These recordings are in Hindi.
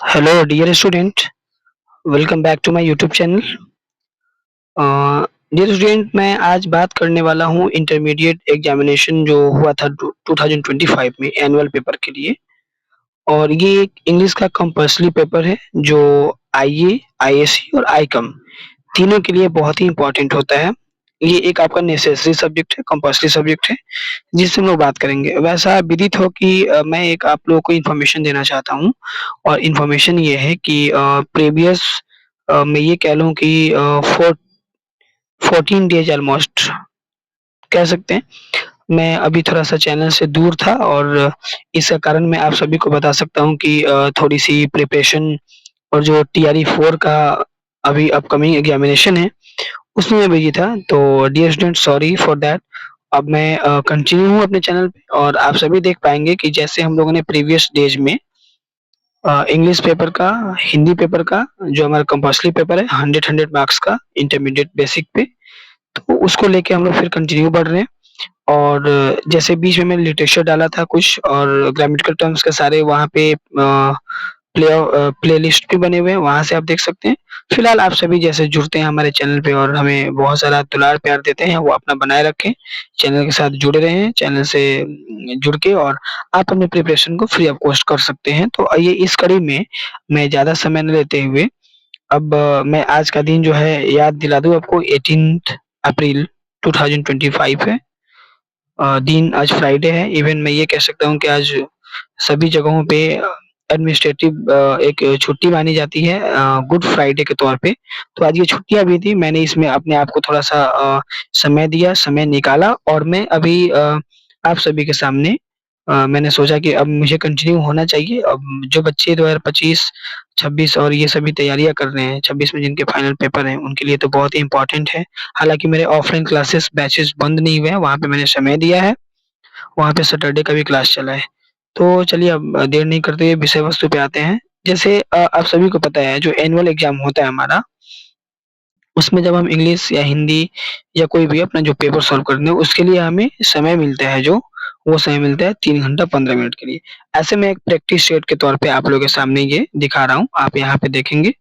Hello, dear student. Welcome back to my YouTube channel. Dear student, मैं आज बात करने वाला हूँ इंटरमीडिएट एग्जामिनेशन जो हुआ था 2025 में एनुअल पेपर के लिए। और ये एक इंग्लिश का कंपल्सरी पेपर है जो आईए, आईएससी और आईकॉम तीनों के लिए बहुत ही इम्पोर्टेंट होता है। ये एक आपका नेसेसरी सब्जेक्ट है, कंपल्सरी सब्जेक्ट है, जिससे हम लोग बात करेंगे। वैसा विदित हो कि मैं एक आप लोगों को इन्फॉर्मेशन देना चाहता हूँ और इन्फॉर्मेशन ये है कि प्रीवियस मैं ये कह लूँ कि 14 डेज़ ऑलमोस्ट कह सकते हैं, मैं अभी थोड़ा-सा चैनल से दूर था और इसका कारण मैं आप सभी को बता सकता हूँ कि थोड़ी-सी प्रिपरेशन और जो टीआरई 4 का अभी अपकमिंग एग्जामिनेशन है, उसमें मैं बिज़ी था। तो dear student, sorry for that. अब मैं कंटिन्यू हूँ अपने चैनल पे और आप सभी देख पाएँगे कि जैसे हम लोगों ने प्रीवियस डेज़ में इंग्लिश पेपर का, हिंदी पेपर का जो हमारा कंपल्सरी पेपर है 100 मार्क्स का इंटरमीडिएट बेसिक पे, तो उसको लेके हम लोग फिर कंटिन्यू बढ़ रहे हैं। और जैसे बीच में मैंने लिटरेचर डाला था कुछ और ग्रामेटिकल टर्म्स के सारे वहाँ पे प्लेलिस्ट भी बने हुए हैं, वहाँ से आप देख सकते हैं। फिलहाल आप सभी जैसे जुड़ते हैं हमारे चैनल पे और हमें बहुत सारा दुलार प्यार देते हैं, वो अपना बनाए रखें। चैनल के साथ जुड़े रहें, चैनल से जुड़ के और आप अपने प्रिपरेशन को फ्री ऑफ कॉस्ट कर सकते हैं। तो आइए इस कड़ी में मैं ज़्यादा समय न लेते हुए अब मैं आज का दिन जो है याद दिला दूँ आपको 18th अप्रैल 2025 है। दिन आज फ्राइडे है, इवन मैं ये कह सकता हूँ कि आज सभी जगहों पे एडमिनिस्ट्रेटिव एक छुट्टी मानी जाती है गुड फ्राइडे के तौर पे। तो आज ये छुट्टियाँ भी थी, मैंने इसमें अपने आप को थोड़ा-सा समय दिया, समय निकाला और मैं अभी आप सभी के सामने मैंने सोचा कि अब मुझे कंटिन्यू होना चाहिए। अब जो बच्चे 2025, 26 और ये सभी तैयारियाँ कर रहे हैं, 26 में जिनके फाइनल पेपर हैं, उनके लिए तो बहुत ही इम्पोर्टेंट है। हालाँकि मेरे ऑफलाइन क्लासेस बैचेज़ बंद नहीं हुए हैं, वहाँ पे मैंने समय दिया है, वहाँ पे सैटरडे का भी क्लास चला है। तो चलिए अब देर नहीं करते हुए विषय वस्तु पे आते हैं। जैसे आप सभी को पता है जो एनुअल एग्ज़ाम होता है हमारा, उसमें जब हम इंग्लिश या हिंदी या कोई भी अपना जो पेपर सॉल्व करने हैं, उसके लिए हमें समय मिलता है जो, वो समय मिलता है 3 घंटा 15 मिनट के लिए। ऐसे में एक प्रैक्टिस सेट के तौर पे आप लोगों के सामने ये दिखा रहा हूँ, आप यहाँ पे देखेंगे।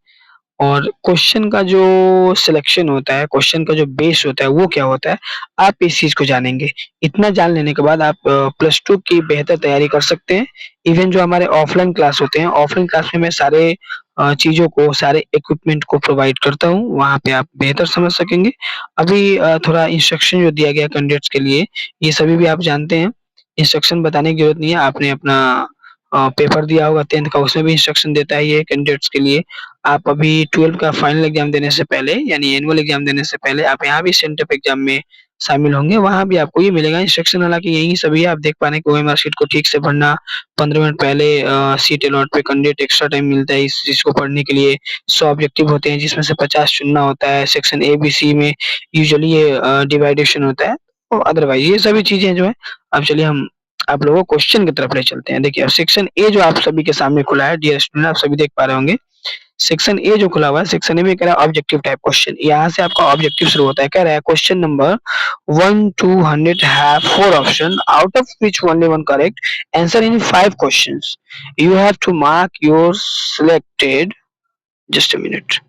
और क्वेश्चन का जो सिलेक्शन होता है, क्वेश्चन का जो बेस होता है, वो क्या होता है, आप इस चीज़ को जानेंगे। इतना जान लेने के बाद आप प्लस 2 की बेहतर तैयारी कर सकते हैं। इवन जो हमारे ऑफलाइन क्लास होते हैं, ऑफलाइन क्लास में मैं सारे चीज़ों को, सारे इक्विपमेंट को प्रोवाइड करता हूँ, वहाँ पे आप बेहतर समझ सकेंगे। अभी थोड़ा इंस्ट्रक्शन जो दिया गया है कैंडिडेट्स के लिए, ये सभी भी आप जानते हैं। इंस्ट्रक्शन बताने की ज़रूरत नहीं है, आपने अपना पेपर दिया होगा 10th का, उसमें भी इंस्ट्रक्शन देता है ये कैंडिडेट्स के लिए। आप अभी 12th का फाइनल एग्ज़ाम देने से पहले यानी एनुअल एग्ज़ाम देने से पहले आप यहाँ भी सेंटअप एग्ज़ाम में शामिल होंगे, वहाँ भी आपको ये मिलेगा इंस्ट्रक्शन। हालाँकि यही सभी है, आप देख पा रहे हैं कि ओएमआर शीट को ठीक से भरना, 15 मिनट पहले सीट अलॉट पे कैंडिडेट एक्स्ट्रा टाइम मिलता है इस चीज़ को पढ़ने के लिए। 100 ऑब्जेक्टिव होते हैं जिसमें से 50 चुनना होता है। सेक्शन ए, बी, सी में यूजुअली ये डिवाइडेशन होता है। और अदरवाइज़ ये सभी चीज़ें जो हैं, अब चलिए हम आप लोगों को क्वेश्चन की तरफ ले चलते हैं। देखिए, अब सेक्शन ए जो आप सभी के सामने खुला है, डियर स्टूडेंट, आप सभी देख पा रहे होंगे। सेक्शन ए जो खुला हुआ है, सेक्शन ए में कह रहा है ऑब्जेक्टिव टाइप क्वेश्चन। यहाँ से आपका ऑब्जेक्टिव शुरू होता है। कह रहा है question number 1 to 100 have 4 option out of which only one correct. Answer in 5 questions. You have to mark your selected, just a minute,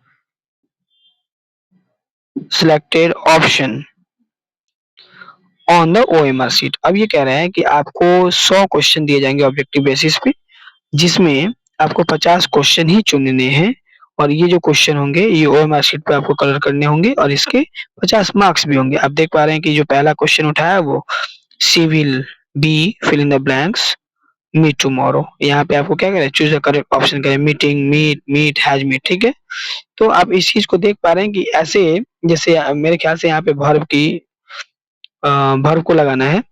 selected option on the OMR sheet. अब ये कह रहा है कि आपको 100 क्वेश्चन दिए जाएंगे ऑब्जेक्टिव बेसिस पे, जिसमें आपको 50 क्वेश्चन ही चुनने हैं और ये जो क्वेश्चन होंगे ये ओएमआर शीट पे आपको कलर करने होंगे और इसके 50 मार्क्स भी होंगे। आप देख पा रहे हैं कि जो पहला क्वेश्चन उठाया है वो she will be fill in the blanks meet tomorrow. यहाँ पे आपको क्या करें, चूज द करेक्ट ऑप्शन करें, meeting, meet, meet, has meet, ठीक है। तो आप इस चीज को देख पा रहे हैं कि ऐसे जैसे मेरे ख्याल से यहाँ पे वर्ब को लगाना है।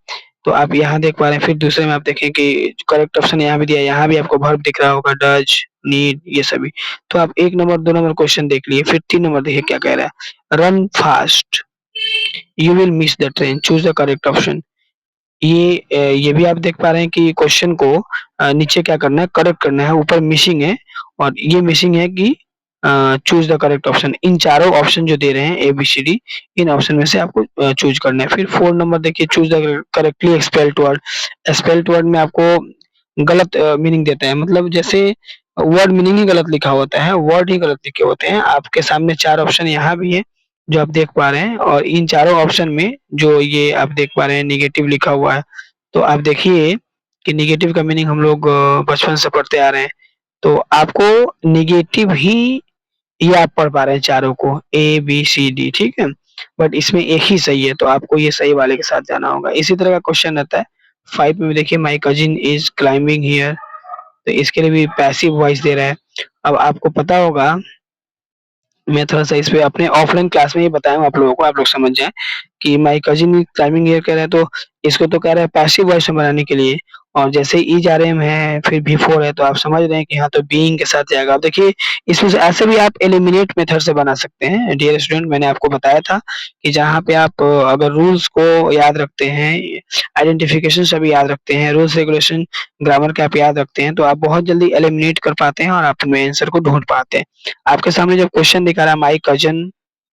तो आप यहाँ देख पा रहे हैं, फिर दूसरे में आप देखें कि करेक्ट ऑप्शन यहाँ भी दिया है, यहाँ भी आपको वर्ब दिख रहा होगा, डज, नीड, ये सभी। तो आप 1 नंबर 2 नंबर क्वेश्चन देख लिए, फिर 3 नंबर देखिए क्या कह रहा है, run fast, you will miss the train, choose the correct option. ये भी आप देख पा रहे हैं कि क्वेश्चन को नीचे क्या करना है, करेक्ट करना है, ऊपर मिसिंग है और ये मिसिंग है कि चूज द करेक्ट ऑप्शन। इन चारों ऑप्शन जो दे रहे हैं ए बी सी डी, इन ऑप्शन में से आपको चूज करना है। फिर 4 नंबर देखिए, choose the correctly spelled word. Spelled word में आपको गलत मीनिंग देता है, मतलब जैसे वर्ड मीनिंग ही गलत लिखा होता है, वर्ड ही गलत लिखे होते हैं। आपके सामने 4 ऑप्शन यहाँ भी है, जो आप देख पा रहे हैं और इन चारों ऑप्शन में जो ये आप देख पा रहे हैं नेगेटिव लिखा हुआ है। तो आप देखिए कि नेगेटिव का मीनिंग हम लोग बचपन से पढ़ते आ रहे हैं। तो आपको नेगेटिव ही ये आप पढ़ पा रहे हैं चारों को ए, बी, सी, डी ठीक है? बट इसमें एक ही सही है तो आपको ये सही वाले के साथ जाना होगा। इसी तरह का क्वेश्चन रहता है 5 में भी देखिए my cousin is climbing here तो इसके लिए भी पैसिव वॉइस दे रहा है। अब आपको पता होगा मैं थोड़ा-सा इस पे अपने ऑफलाइन क्लास में ही बताया हूँ आप लोगों को, आप लोग समझ जाएँ कि my cousin is climbing here कह रहा है तो इसको तो कह रहा है पैसिव वॉइस में बनाने के लिए और जैसे ही इज़ आरएम है, फिर बिफोर है तो आप समझ रहे हैं कि हाँ, तो बीइंग के साथ जाएगा। अब देखिए इसमें से ऐसे भी आप एलिमिनेट मेथड से बना सकते हैं। डियर स्टूडेंट मैंने आपको बताया था कि जहाँ पे आप अगर रूल्स को याद रखते हैं, आइडेंटिफिकेशन सभी याद रखते हैं, रूल्स रेगुलेशन, ग्रामर के आप याद रखते हैं, तो आप बहुत जल्दी एलिमिनेट कर पाते हैं और आप अपने आंसर को ढूँढ पाते हैं। आपके सामने जब क्वेश्चन दिखा रहा है my cousin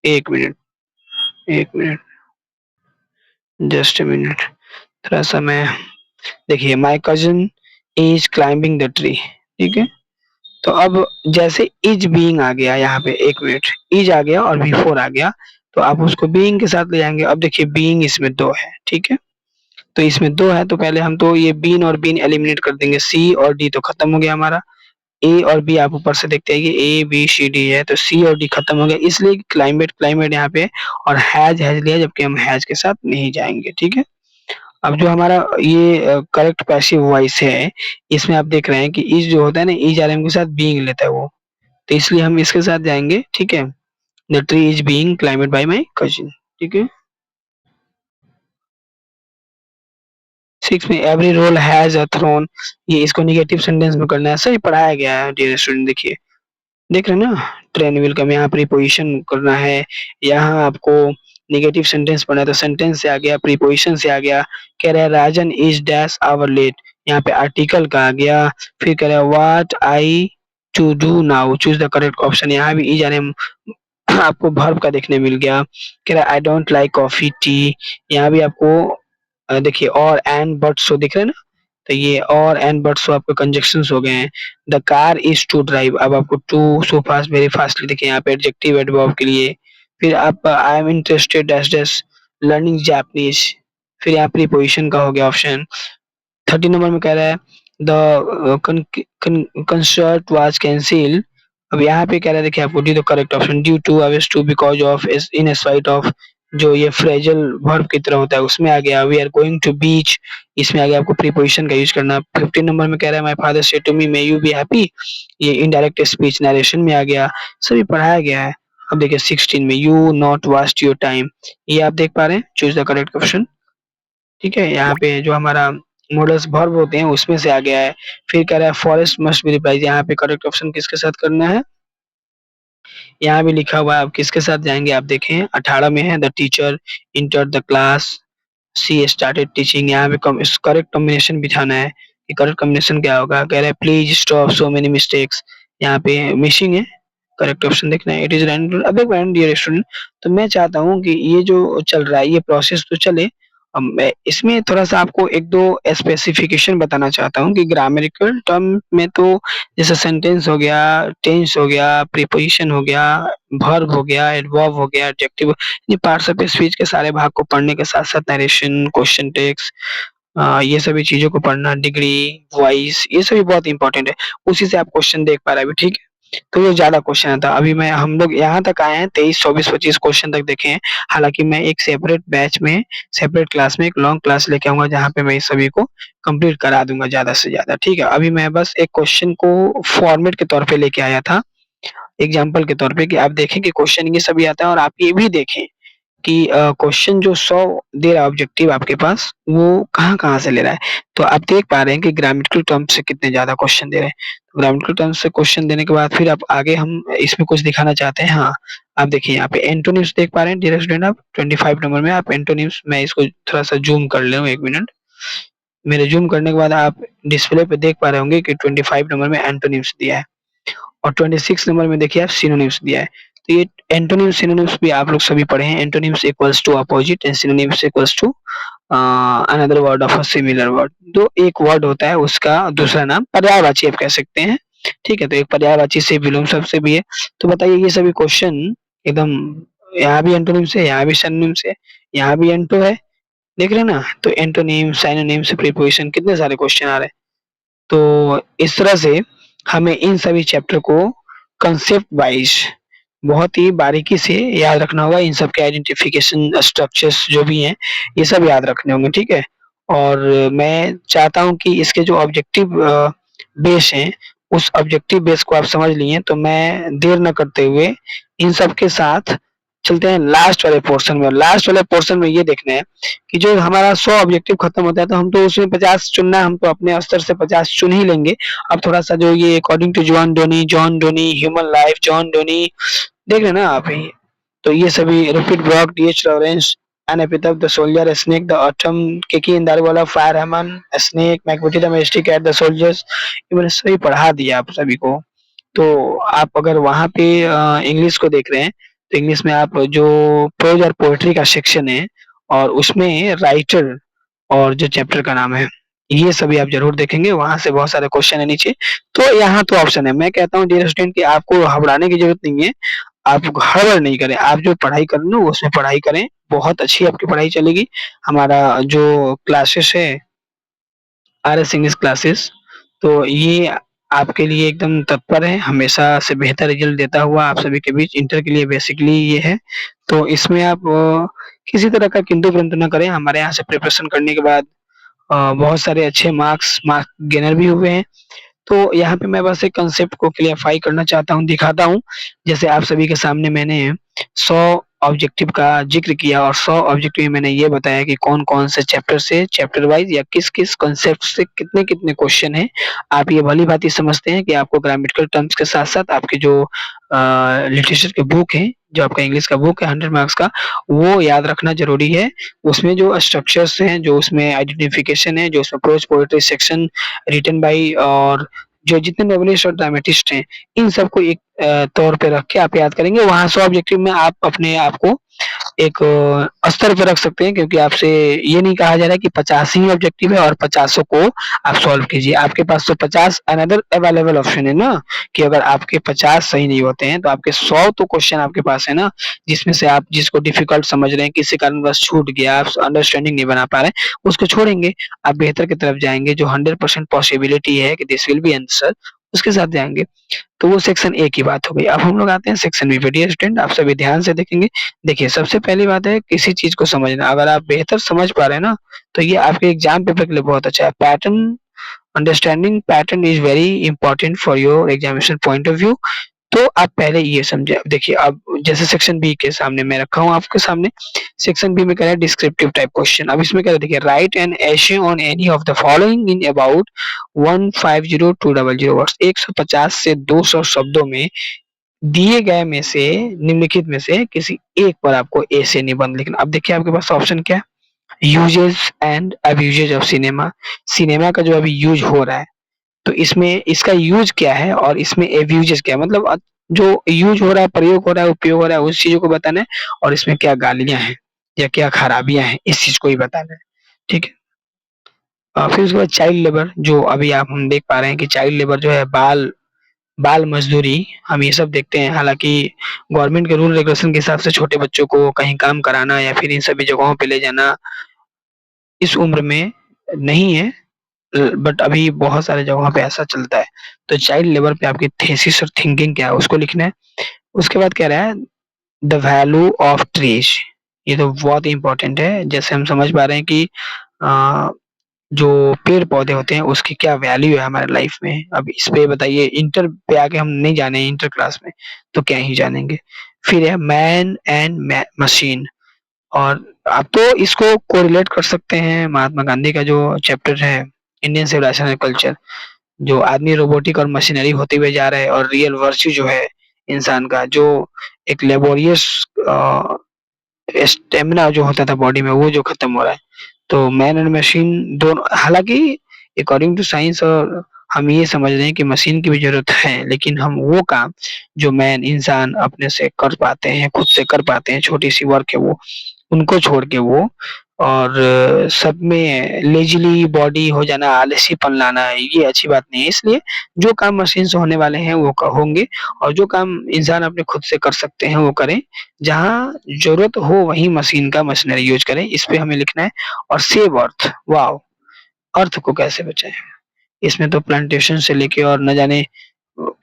1 minute, 1 minute, just a minute थोड़ा-सा मैं देखिए my cousin is climbing the tree ठीक है? तो अब जैसे इज़ बीइंग आ गया यहाँ पे 1 मिनट, इज़ आ गया और बिफोर आ गया, तो आप उसको बीइंग के साथ ले जाएँगे। अब देखिए बीइंग इसमें 2 है, ठीक है? तो इसमें 2 है तो पहले हम तो ये बीन और बीन एलिमिनेट कर देंगे, सी और डी तो खत्म हो गया हमारा। ए और बी आप ऊपर से देखते हैं कि ए, बी, सी, डी है तो सी और डी खत्म हो गया इसलिए क्लाइमेट क्लाइमेट यहाँ पे और हैज़ लिया जबकि हम हैज़ के साथ नहीं जाएँगे, ठीक है? अब जो हमारा ये करेक्ट पैसिव वॉइस है, इसमें आप देख रहे हैं कि इज़ जो होता है ना, इज़ आरएम के साथ बीइंग लेता है वो, तो इसलिए हम इसके साथ जाएँगे, ठीक है? The tree is being climbed by my cousin, ठीक है? 6 में every role has a throne ये इसको नेगेटिव सेंटेंस में करना है, सही पढ़ाया गया है डियर स्टूडेंट देखिए। देख रहे हैं ना? ट्रेन व्हील का में यहाँ प्रीपोज़िशन करना है, यहाँ आपको नेगेटिव सेंटेंस पढ़ना है तो सेंटेंस से आ गया, प्रीपोज़िशन से आ गया। कह रहा है राजन इज़ डैश आवर लेट यहाँ पे आर्टिकल का आ गया, फिर कह रहा है what I to do now choose the correct option यहाँ भी इज़ यानी आपको वर्ब का देखने मिल गया। कह रहा है I don't like coffee, T यहाँ भी आपको देखिए और एंड बट सो दिख रहे हैं ना? तो ये और एंड बट सो आपके कंजंक्शंस हो गए हैं। The car is to drive अब आपको to so fast very fastly देखिए यहाँ पे एडजेक्टिव एडवर्ब के लिए। फिर आप I am interested dash dash learning Japanese फिर यहाँ प्रीपोज़िशन का हो गया ऑप्शन। 30 नंबर में कह रहा है द कंसर्ट वाज़ कैंसिल्ड अब यहाँ पे कह रहा है देखिए आपको D the correct option due to अवेज to because of is in spite of जो ये फ्रेजल वर्ब की तरह होता है उसमें आ गया वी आर गोइंग टू बीच इसमें आ गया आपको प्रीपोजिशन का यूज़ करना। 15 नंबर में कह रहा है my father said to me may you be happy ये इनडायरेक्ट स्पीच नरेशन में आ गया, सभी पढ़ाया गया है। अब देखिए 16 में you not waste your time ये आप देख पा रहे हैं चूज़ द करेक्ट ऑप्शन ठीक है? यहाँ पे जो हमारा मॉडल्स वर्ब होते हैं उसमें से आ गया है। फिर कह रहा है फॉरेस्ट मस्ट बी रिप्लाइज यहाँ पे करेक्ट ऑप्शन किसके साथ करना है? यहाँ भी लिखा हुआ है आप किसके साथ जाएँगे आप देखें 18 में है the teacher entered the class she started teaching यहाँ पे कम इस करेक्ट कॉम्बिनेशन बिठाना है कि करेक्ट कॉम्बिनेशन क्या होगा? कह रहा है please stop so many mistakes यहाँ पे मिसिंग है, करेक्ट ऑप्शन देखना है इट इज़ रैंडम अब एक मिनट डियर स्टूडेंट तो मैं चाहता हूँ कि ये जो चल रहा है ये प्रोसेस तो चले अब मैं इसमें थोड़ा-सा आपको 1-2 स्पेसिफिकेशन बताना चाहता हूँ कि ग्रामेरिकल टर्म में तो जैसे सेंटेंस हो गया, टेंस हो गया, प्रीपोज़िशन हो गया, वर्ब हो गया, एडवर्ब हो गया, एडजेक्टिव ये पार्ट्स ऑफ स्पीच के सारे भाग को पढ़ने के साथ-साथ नरेशन, क्वेश्चन टेक्स्ट ये सभी चीज़ों को पढ़ना, डिग्री, वॉइस ये सभी बहुत इम्पोर्टेंट है। उसी से आप क्वेश्चन देख पा रहे हैं अभी, ठीक है? तो ये ज़्यादा क्वेश्चन आता है। अभी मैं हम लोग यहाँ तक आए हैं 23, 24, 25 क्वेश्चन तक देखे हैं। हालाँकि मैं एक सेपरेट बैच में, सेपरेट क्लास में एक लॉन्ग क्लास लेके आऊँगा जहाँ पे मैं इस सभी को कंप्लीट करा दूँगा ज़्यादा से ज़्यादा, ठीक है? अभी मैं बस एक क्वेश्चन को फॉर्मेट के तौर पे लेके आया था, एग्ज़ाम्पल के तौर पे कि आप देखें कि क्वेश्चन ये सभी आता है और आप ये भी देखें कि क्वेश्चन जो 100 दे रहा है ऑब्जेक्टिव आपके पास, वो कहाँ-कहाँ से ले रहा है। तो आप देख पा रहे हैं कि ग्रामेटिकल टर्म्स से कितने ज़्यादा क्वेश्चन दे रहे हैं। ग्रामेटिकल टर्म्स से क्वेश्चन देने के बाद फिर आप आगे हम इसमें कुछ दिखाना चाहते हैं। हाँ, आप देखिए यहाँ पे एंटोनिम्स देख पा रहे हैं डियर स्टूडेंट आप 25 नंबर में आप एंटोनिम्स मैं इसको थोड़ा-सा ज़ूम कर ले रहा हूँ 1 मिनट। मेरे ज़ूम करने के बाद आप डिस्प्ले पे देख पा रहे होंगे कि 25 नंबर में एंटोनिम्स दिया है। और 26 नंबर में देखिए आप सिनोनिम्स दिया है। तो ये एंटोनिम्स सिनोनिम्स भी आप लोग सभी पढ़े हैं। Antonyms equals to opposite and synonyms equals to another word of a similar word. तो एक वर्ड होता है उसका दूसरा नाम पर्यायवाची आप कह सकते हैं। ठीक है? तो एक पर्यायवाची से, विलोम शब्द से भी है। तो बताइए ये सभी क्वेश्चन एकदम यहाँ भी एंटोनिम से, यहाँ भी सिनोनिम से, यहाँ भी एंटो है, देख रहे हैं ना? तो एंटोनिम, सिनोनिम से प्रीपोजिशन कितने सारे क्वेश्चन आ रहे हैं। तो इस तरह से हमें इन सभी चैप्टर को कांसेप्ट वाइज़ बहुत ही बारीकी से याद रखना होगा। इन सब के आइडेंटिफिकेशन स्ट्रक्चर्स जो भी हैं, ये सब याद रखने होंगे, ठीक है? और मैं चाहता हूँ कि इसके जो ऑब्जेक्टिव बेस हैं, उस ऑब्जेक्टिव बेस को आप समझ लिए, तो मैं देर ना करते हुए इन सब के साथ चलते हैं लास्ट वाले पोर्शन में। लास्ट वाले पोर्शन में ये देखना है कि जो हमारा 100 ऑब्जेक्टिव खत्म होता है, तो हम तो उसमें 50 चुनना है, हम तो अपने स्तर से 50 चुन ही लेंगे। अब थोड़ा-सा जो ये according to John Donne, human life, John Donne, देख रहे हैं ना आप ये? तो ये सभी Rupert Brooke, D H Lawrence, an epithet, the soldier, snake, the autumn, Keki Daruwalla, fire hymn, snake, Macavity, the majestic cat, the soldiers, ये मैंने सभी पढ़ा दिया आप सभी को। तो आप अगर वहाँ पे इंग्लिश को देख रहे हैं, तो इंग्लिश में आप जो प्रोज और पोएट्री का सेक्शन है और उसमें राइटर और जो चैप्टर का नाम है, ये सभी आप ज़रूर देखेंगे, वहाँ से बहुत सारे क्वेश्चन है नीचे। तो यहाँ तो ऑप्शन है। मैं कहता हूँ डियर स्टूडेंट कि आपको घबराने की ज़रूरत नहीं है, आप हड़बड़ नहीं करें, आप जो पढ़ाई कर रहे हो ना उसमें पढ़ाई करें, बहुत अच्छी आपकी पढ़ाई चलेगी। हमारा जो क्लासेस है आरएस इंग्लिश क्लासेस, तो ये आपके लिए एकदम तत्पर है, हमेशा से बेहतर रिज़ल्ट देता हुआ आप सभी के बीच। इंटर के लिए बेसिकली ये है, तो इसमें आप किसी तरह का किंतु-परंतु ना करें। हमारे यहाँ से प्रिपरेशन करने के बाद बहुत सारे अच्छे मार्क गेनर भी हुए हैं। तो यहाँ पे मैं बस एक कांसेप्ट को क्लियरफाई करना चाहता हूँ, दिखाता हूँ। जैसे आप सभी के सामने मैंने 100 ऑब्जेक्टिव का ज़िक्र किया और 100 ऑब्जेक्टिव में मैंने ये बताया कि कौन-कौन से चैप्टर से, चैप्टर वाइज़ या किस-किस कांसेप्ट से कितने-कितने क्वेश्चन हैं। आप ये भली-भाँति समझते हैं कि आपको ग्रामेटिकल टर्म्स के साथ-साथ आपके जो लिटरेचर के बुक हैं, जो आपका इंग्लिश का बुक है 100 मार्क्स का, वो याद रखना ज़रूरी है। उसमें जो स्ट्रक्चर्स हैं, जो उसमें आइडेंटिफिकेशन है, जो उसमें prose poetry section written by और जो जितने नॉवेलिस्ट और ड्रामेटिस्ट हैं, इन सबको एक तौर पे रख के आप याद करेंगे। वहाँ 100 ऑब्जेक्टिव में आप अपने आप को एक स्तर पे रख सकते हैं, क्योंकि आपसे ये नहीं कहा जा रहा है कि 50 ही ऑब्जेक्टिव है और 50 को आप सॉल्व कीजिए। आपके पास तो 50 अनदर अवेलेबल ऑप्शन है ना, कि अगर आपके 50 सही नहीं होते हैं, तो आपके 100 तो क्वेश्चन आपके पास है ना, जिसमें से आप जिसको डिफिकल्ट समझ रहे हैं, किसी कारणवश छूट गया, आप अंडरस्टैंडिंग नहीं बना पा रहे हैं, उसको छोड़ेंगे। आप बेहतर की तरफ जाएँगे, जो 100% पॉसिबिलिटी है कि दिस विल बी आंसर, उसके साथ जाएँगे। तो वो सेक्शन ए की बात हो गई। अब हम लोग आते हैं सेक्शन बी पे। डियर स्टूडेंट, आप सभी ध्यान से देखेंगे। देखिए, सबसे पहली बात है किसी चीज़ को समझना। अगर आप बेहतर समझ पा रहे हैं ना, तो ये आपके एग्ज़ाम पेपर के लिए बहुत अच्छा है। Pattern understanding pattern is very important for your examination point of view. तो आप पहले ये समझें। अब देखिए, अब जैसे सेक्शन बी के सामने मैं रखा हूँ आपके सामने। सेक्शन बी में कह रहा है डिस्क्रिप्टिव टाइप क्वेश्चन। अब इसमें कह रहा है, देखिए, write an essay on any of the following in about 150 two 00 words. 150 से 200 शब्दों में दिए गए में से, निम्नलिखित में से किसी एक पर आपको ऐसे निबंध लिखना। अब देखिए आपके पास ऑप्शन क्या है? Uses and abuses of cinema. Cinema का जो अभी यूज हो रहा है, तो इसमें इसका यूज क्या है और इसमें एब्यूजेस क्या है? मतलब जो यूज हो रहा है, प्रयोग हो रहा है, उपयोग हो रहा है, उस चीज़ों को बताना है और इसमें क्या गालियाँ हैं या क्या खराबियाँ हैं, इस चीज़ को ही बताना है। ठीक है? फिर उसके बाद चाइल्ड लेबर, जो अभी आप हम देख पा रहे हैं कि चाइल्ड लेबर जो है बाल बाल मज़दूरी, हम ये सब देखते हैं। हालाँकि गवर्नमेंट के रूल रेगुलेशन के हिसाब से छोटे बच्चों को कहीं काम कराना या फिर इन सभी जगहों पे ले जाना इस उम्र में नहीं है, बट अभी बहुत सारी जगहों पे ऐसा चलता है। तो चाइल्ड लेबर पे आपकी थीसिस और थिंकिंग क्या है उसको लिखना है। उसके बाद कह रहा है द वैल्यू ऑफ ट्रीज़, ये तो बहुत ही इम्पोर्टेंट है। जैसे हम समझ पा रहे हैं कि अ, जो पेड़-पौधे होते हैं उसकी क्या वैल्यू है हमारे लाइफ में। अब इस पे बताइए, इंटर पे आके हम नहीं जाने इंटर क्लास में, तो क्या ही जानेंगे। फिर है मैन एंड मशीन, और आप तो इसको कोरिलेट कर सकते हैं महात्मा गांधी का जो चैप्टर है इंडियन सिविलाइजेशन एंड कल्चर, जो आदमी रोबोटिक और मशीनरी होते हुए जा रहा है और रियल वर्च्यू जो है इंसान का, जो एक लेबोरियस स्टेमिना जो होता था बॉडी में, वो जो खत्म हो रहा है। तो मैन एंड मशीन दोनों, हालाँकि अकॉर्डिंग टू साइंस और हम ये समझ रहे हैं कि मशीन की भी ज़रूरत है, लेकिन हम वो काम जो मैन इंसान अपने से कर पाते हैं, खुद से कर पाते हैं, छोटी-सी वर्क है वो, उनको छोड़ के वो और सब में लेज़ीली बॉडी हो जाना, आलसीपन लाना, ये अच्छी बात नहीं है। इसलिए जो काम मशीन से होने वाले हैं वो क होंगे और जो काम इंसान अपने खुद से कर सकते हैं वो करें। जहाँ ज़रूरत हो वहीं मशीन का मशीनरी यूज़ करें, इस पे हमें लिखना है। और सेव अर्थ, वॉव! अर्थ को कैसे बचाएँ? इसमें तो प्लांटेशन से लेके और न जाने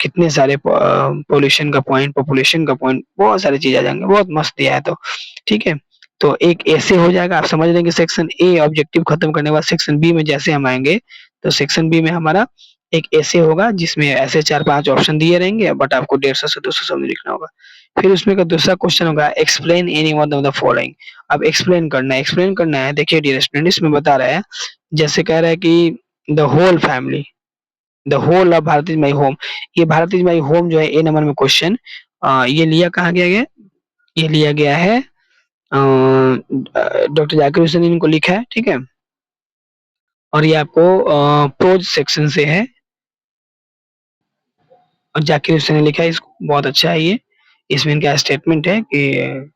कितने सारे पॉल्यूशन का पॉइंट, पॉपुलेशन का पॉइंट, बहुत सारी चीज़ आ जाएँगे, बहुत मस्त दिया है तो, ठीक है? तो एक ऐसे हो जाएगा, आप समझ रहे हैं कि सेक्शन ए ऑब्जेक्टिव खत्म करने के बाद सेक्शन बी में जैसे हम आएँगे, तो सेक्शन बी में हमारा एक ऐसे होगा जिसमें ऐसे 4-5 ऑप्शन दिए रहेंगे बट आपको 150 से 200 शब्द लिखना होगा। फिर उसमें का दूसरा क्वेश्चन होगा explain any one of the following. अब एक्सप्लेन करना है, देखिए डियर स्टूडेंट इसमें बता रहा है, जैसे कह रहा है कि the whole family, the whole of Bharat is my home. ये भारत इज माई होम जो है ए नंबर में क्वेश्चन, ये लिया कहाँ गया है? ये लिया गया है डॉक्टर जाकिर हुसैन ने इनको लिखा है, ठीक है? और ये आपको प्रोज सेक्शन से है और जाकिर हुसैन ने लिखा है इसको, बहुत अच्छा है ये। इसमें इनका स्टेटमेंट है कि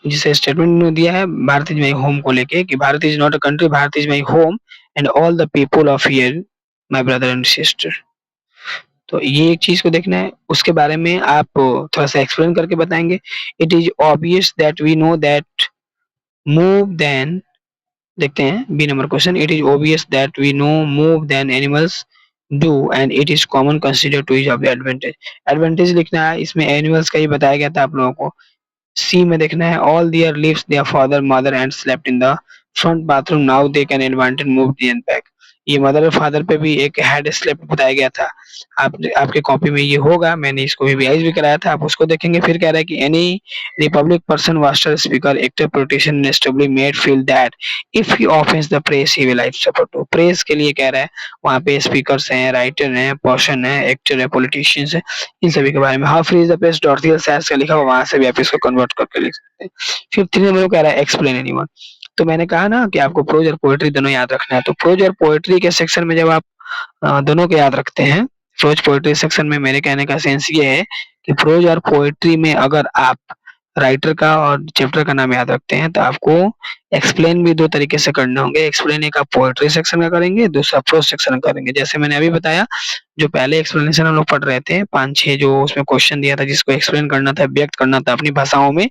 जिसे स्टेटमेंट इन्होंने दिया है भारत इज माई होम को लेके कि Bharat is not a country, Bharat is my home and all the people of here my brother and sister. तो ये एक चीज़ को देखना है, उसके बारे में आप थोड़ा-सा एक्सप्लेन करके बताएँगे। It is obvious that we know that move then, देखते हैं B number question, it is obvious that we know move then animals do and it is common consider to is of the advantage. Advantage लिखना है, इसमें एनिमल्स का ही बताया गया था आप लोगों को। सी में देखना है all their lives their father mother and slept in the front bathroom now they can advantage move the and back. ये मदर और फादर पे भी एक हेड स्लेप्ट बताया गया था। आप आपके कॉपी में ये होगा, मैंने इसको रिवाइज भी कराया था, आप उसको देखेंगे। फिर कह रहा है कि any republic person whether speaker actor politician inevitably made feel that if he offends the press he will life suffer too. Press के लिए कह रहा है, वहाँ पे स्पीकर्स हैं, राइटर हैं, पर्सन है, एक्टर है, पॉलिटिशियंस है, इन सभी के बारे में। How free is the press dot का लिखा हुआ, वहां से भी आप इसको कन्वर्ट करके लिख सकते हैं। फिर 3 नंबर में कह रहा है एक्सप्लेन एनीवन। तो मैंने कहा ना कि आपको प्रोज और पोएट्री दोनों याद रखना है। तो प्रोज और पोएट्री के सेक्शन में जब आप दोनों को याद रखते हैं, प्रोज पोएट्री सेक्शन में मेरे कहने का सेंस ये है कि प्रोज और पोएट्री में अगर आप राइटर का और चैप्टर का नाम याद रखते हैं तो आपको एक्सप्लेन भी 2 तरीके से करने होंगे। एक्सप्लेन एक आप पोएट्री सेक्शन का करेंगे, दूसरा प्रोज सेक्शन का करेंगे। जैसे मैंने अभी बताया, जो पहले एक्सप्लेनेशन हम लोग पढ़ रहे थे, 5-6 जो उसमें क्वेश्चन दिया था जिसको एक्सप्लेन करना था, व्यक्त करना था अपनी भाषाओं में,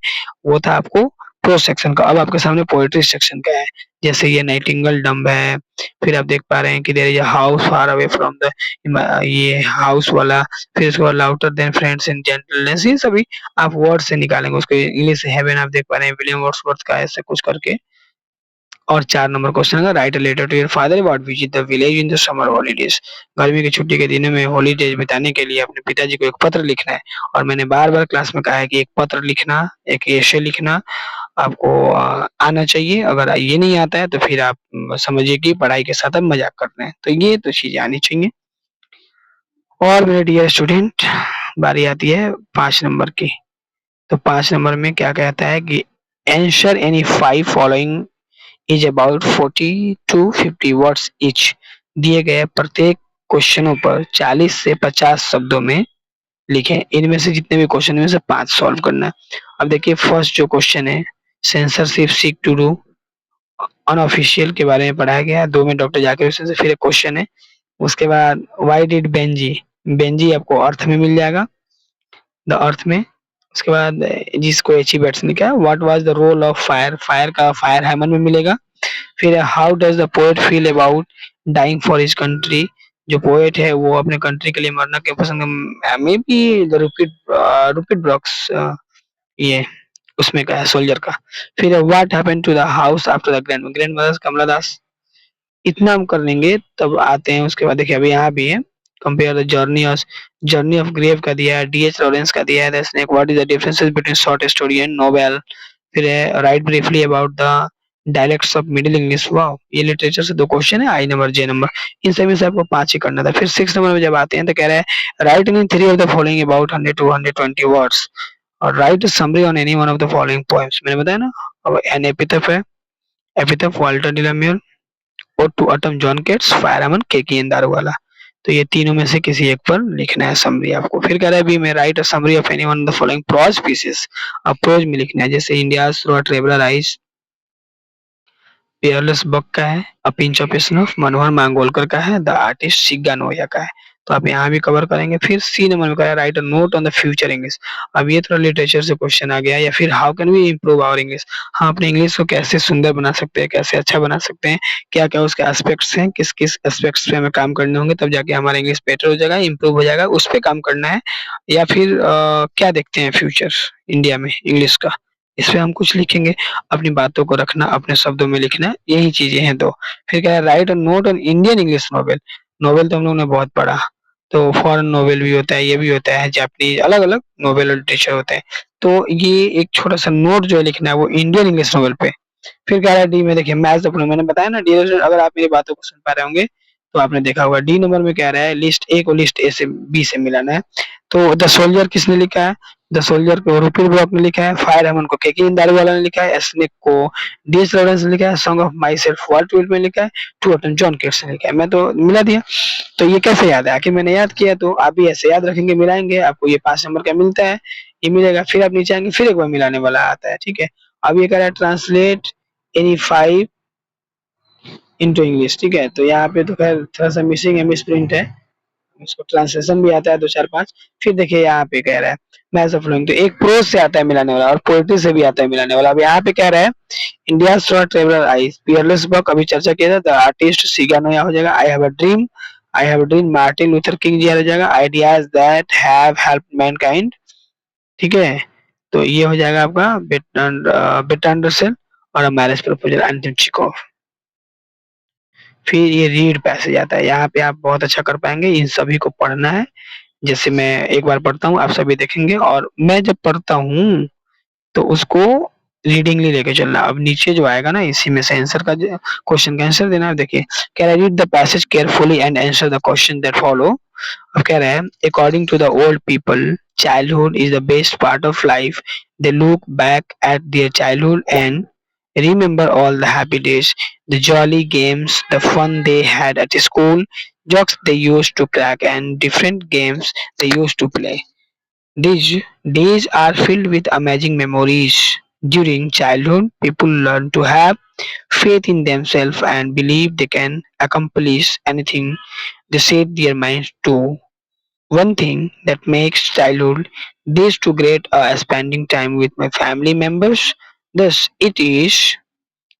वो था आपको प्रोज सेक्शन का। अब आपके सामने पोएट्री सेक्शन का है। जैसे ये नाइटिंगेल डंब है, फिर आप देख पा रहे हैं कि there is a house far away from the, ये हाउस वाला, फिर उसके बाद louder than friends in gentleness, ये सभी आप वर्ड से निकालेंगे। उसको इंग्लिश से हेवन आप देख पा रहे हैं विलियम वर्ड्सवर्थ का, ऐसे कुछ करके। और 4 नंबर क्वेश्चन है write a letter to your father about visit the village in the summer holidays. गर्मी की छुट्टी के दिनों में हॉलीडेज बिताने के लिए अपने पिताजी को एक पत्र लिखना है। और मैंने बार-बार क्लास में कहा है कि एक पत्र लिखना, एक एसे लिखना आपको आना चाहिए। अगर ये नहीं आता है तो फिर आप समझिए कि पढ़ाई के साथ आप मज़ाक कर रहे हैं। तो ये तो चीज़ें आनी चाहिए। और मेरे डियर स्टूडेंट, बारी आती है 5 नंबर की। तो 5 नंबर में क्या कहता है कि answer any 5 following is about 40 to 50 words each. दिए गए प्रत्येक क्वेश्चनों पर 40 से 50 शब्दों में लिखें। इनमें से जितने भी क्वेश्चन हैं, इनमें से 5 सॉल्व करना है। अब देखिए फर्स्ट जो क्वेश्चन है, censorship seek to do unofficial के बारे में पढ़ाया गया है। 2 में डॉक्टर जाकिर हुसैन से फिर एक क्वेश्चन है। उसके बाद व्हाई डिड बेंजी, बेंजी आपको अर्थ में मिल जाएगा, द अर्थ में। उसके बाद जिसको एची बैट्स ने कहा what was the role of fire, fire का फायर हैमर में मिलेगा। फिर how does the poet feel about dying for his country, जो पोएट है वो अपने कंट्री के लिए मरना क्यों पसंद, मे बी द रूपिड ब्रॉक्स, ये उसमें का है सोल्जर का। फिर what happened to the house after the grand Kamala Das. इतना हम कर लेंगे तब आते हैं। उसके बाद देखिए अभी यहाँ भी है compare the journey of grave का दिया है, डीएच लॉरेंस का दिया है the snake, what is the differences between short story and novel. फिर है write briefly about the dialects of Middle English. Wow, ये लिटरेचर से 2 क्वेश्चन है, आई नंबर जे नंबर। इन सभी से आपको 5 ही करना था। फिर 6 नंबर में जब आते हैं तो कह रहा है write in 3 of the following about 100 to 120 words और write summary on any one of the following poems. मैंने बताया ना, अब एन एपिथफ है, एपिथफ वाल्टर डिलामियर और टू अटम जॉन केट्स, फायरमैन केकी दारूवाला। तो ये तीनों में से किसी एक पर लिखना है समरी आपको। फिर कह रहा है बी में write a summary of any one of the following prose pieces. अब प्रोज में लिखना है जैसे India's through a traveller eyes, Pearl S Buck का है, a pinch of snuff Manohar Malgonkar का है, द आर्टिस्ट सिग्गानोया का है। तो आप यहाँ भी कवर करेंगे। फिर सी नंबर में कहा है write a note on the future English. अब ये थोड़ा लिटरेचर से क्वेश्चन आ गया है, या फिर how can we improve our English. हम अपने इंग्लिश को कैसे सुंदर बना सकते हैं, कैसे अच्छा बना सकते हैं, क्या-क्या उसके एस्पेक्ट्स हैं, किस-किस एस्पेक्ट्स पे हमें काम करने होंगे, तब जाके हमारा इंग्लिश बेटर हो जाएगा, इम्प्रूव हो जाएगा, उस पे काम करना है। या फिर क्या देखते हैं फ्यूचर इंडिया में इंग्लिश का, इस पे हम कुछ लिखेंगे। अपनी बातों को रखना, अपने शब्दों में लिखना, यही चीज़ें हैं 2। फिर क्या है write a note on Indian English novel. Novel तो हम लोगों ने बहुत पढ़ा, तो फॉरेन नोवेल भी होता है, ये भी होता है, जापानीज़ अलग-अलग नोवेल और लिटरेचर होते हैं। तो ये एक छोटा-सा नोट जो है लिखना है वो इंडियन इंग्लिश नोवेल पे। फिर कह रहा है डी में देखिए मैच द फॉलोइंग। मैंने बताया ना डी, अगर आप मेरी बातों को सुन पा रहे होंगे तो आपने देखा होगा। डी नंबर में कह रहा है लिस्ट ए को लिस्ट ए से बी से मिलाना है। तो द सोल्जर किसने लिखा है? द सोल्जर को रूपिल ब्लॉक ने लिखा है। फायर हेमन को केके इंदारीवाला ने लिखा है। स्नेक को डी.एस. लॉरेंस ने लिखा है। Song of myself Walt Whitman ने लिखा है। टू ऑटम जॉन केट्स ने लिखा है। मैं तो मिला दिया। तो ये कैसे याद है? आखिर मैंने याद किया, तो आप भी ऐसे याद रखेंगे, मिलाएंगे, आपको ये 5 नंबर का मिलता है, ये मिलेगा। फिर आप नीचे आएंगे, फिर एक बार मिलाने वाला आता है, ठीक है। अब ये कह रहा है ट्रांसलेट एनी 5 इंटू इंग्लिश, ठीक है। तो यहाँ पे तो खैर थोड़ा सा मिसिंग है, मिसप्रिंट है, इसको ट्रांसलेशन भी आता है 2 4 5। फिर देखिए यहाँ पे कह रहा है मैच ऑफ फ्लोइंग, तो एक प्रोज से आता है मिलाने वाला और पोएट्री से भी आता है मिलाने वाला। अब यहाँ पे कह रहा है India short traveller eyes Pearl S Buck, अभी चर्चा किया था। द आर्टिस्ट सिगानोया हो जाएगा। I have a dream, I have a dream Martin Luther King ji हो जाएगा। Ideas that have help mankind, ठीक है। तो ये हो जाएगा आपका बेर्ट्रांड रसेल और a marriage proposal Anton Chekhov. फिर ये रीड पैसेज आता है, यहाँ पे आप बहुत अच्छा कर पाएंगे। इन सभी को पढ़ना है। जैसे मैं एक बार पढ़ता हूँ, आप सभी देखेंगे, और मैं जब पढ़ता हूँ तो उसको रीडिंगली लेके चलना। अब नीचे जो आएगा ना, इसी में से आंसर का क्वेश्चन का आंसर देना है। देखिए कह रहा है read the passage carefully and answer the question that follow. अब कह रहा है according to the old people childhood is the best part of life. They look back at their childhood and remember all the happy days, the jolly games, the fun they had at school, jokes they used to crack, and different games they used to play. These days are filled with amazing memories. During childhood, people learn to have faith in themselves and believe they can accomplish anything they set their minds to. One thing that makes childhood days too great spending time with my family members. Thus, it is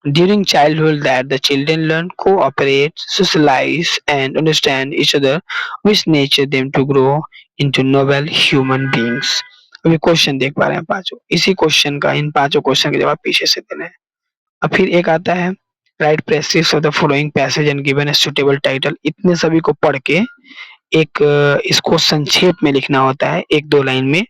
during childhood that the children learn, cooperate, socialize, and understand each other, which nature them to grow into noble human beings. अभी क्वेश्चन देख पा रहे हैं पांचों, इसी क्वेश्चन का, इन पांचों क्वेश्चन के जवाब पीछे से देने हैं। अब फिर एक आता है right precious of the following passage and given a suitable title. इतने सभी को पढ़ के एक इसको संक्षेप में लिखना होता है 1-2 लाइन में।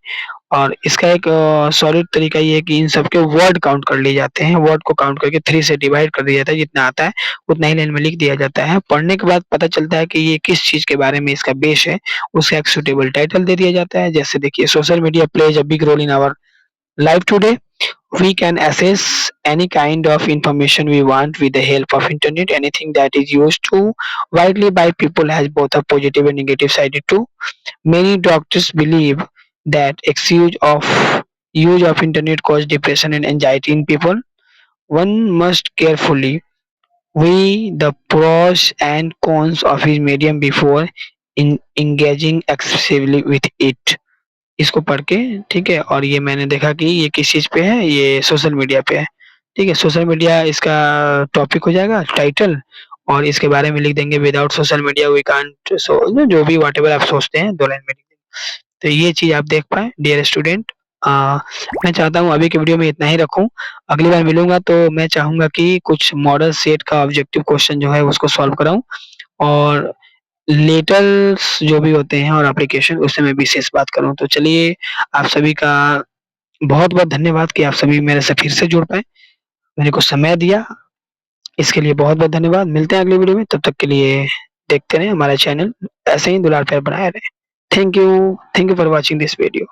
और इसका एक सॉलिड तरीका ये है कि इन सबके वर्ड काउंट कर लिए जाते हैं। वर्ड को काउंट करके 3 से डिवाइड कर दिया जाता है, जितना आता है उतना ही लाइन में लिख दिया जाता है। पढ़ने के बाद पता चलता है कि ये किस चीज़ के बारे में इसका बेस है, उसका एक सूटेबल टाइटल दे दिया जाता है। जैसे देखिए social media plays a big role in our life today. We can access any kind of information we want with the help of internet. Anything that is used to widely by people has both a positive and negative side too. Many doctors believe that use of internet cause depression and anxiety in people. One must carefully weigh the pros and cons of his medium before engaging excessively with it. इसको पढ़ के, ठीक है। और ये मैंने देखा कि ये किस चीज़ पे है, ये सोशल मीडिया पे है, ठीक है। सोशल मीडिया इसका टॉपिक हो जाएगा, टाइटल, और इसके बारे में लिख देंगे without social media we can't so, जो भी व्हाटएवर आप सोचते हैं 2 लाइन में लिख देंगे। तो ये चीज़ आप देख पाएँ डियर स्टूडेंट। मैं चाहता हूँ अभी की वीडियो में इतना ही रखूँ। अगली बार मिलूँगा तो मैं चाहूँगा कि कुछ मॉडल सेट का ऑब्जेक्टिव क्वेश्चन जो है उसको सॉल्व कराऊँ, और लेटर्स जो भी होते हैं और एप्लीकेशन उससे मैं विशेष बात करूँ। तो चलिए, आप सभी का बहुत-बहुत धन्यवाद कि आप सभी मेरे से फिर से जुड़ पाए। मेरे को समय दिया, इसके लिए बहुत-बहुत धन्यवाद। मिलते हैं अगली वीडियो में, तब तक के लिए देखते रहें हमारा चैनल, ऐसे ही दुलार प्यार बनाए रहें। Thank you for watching this video.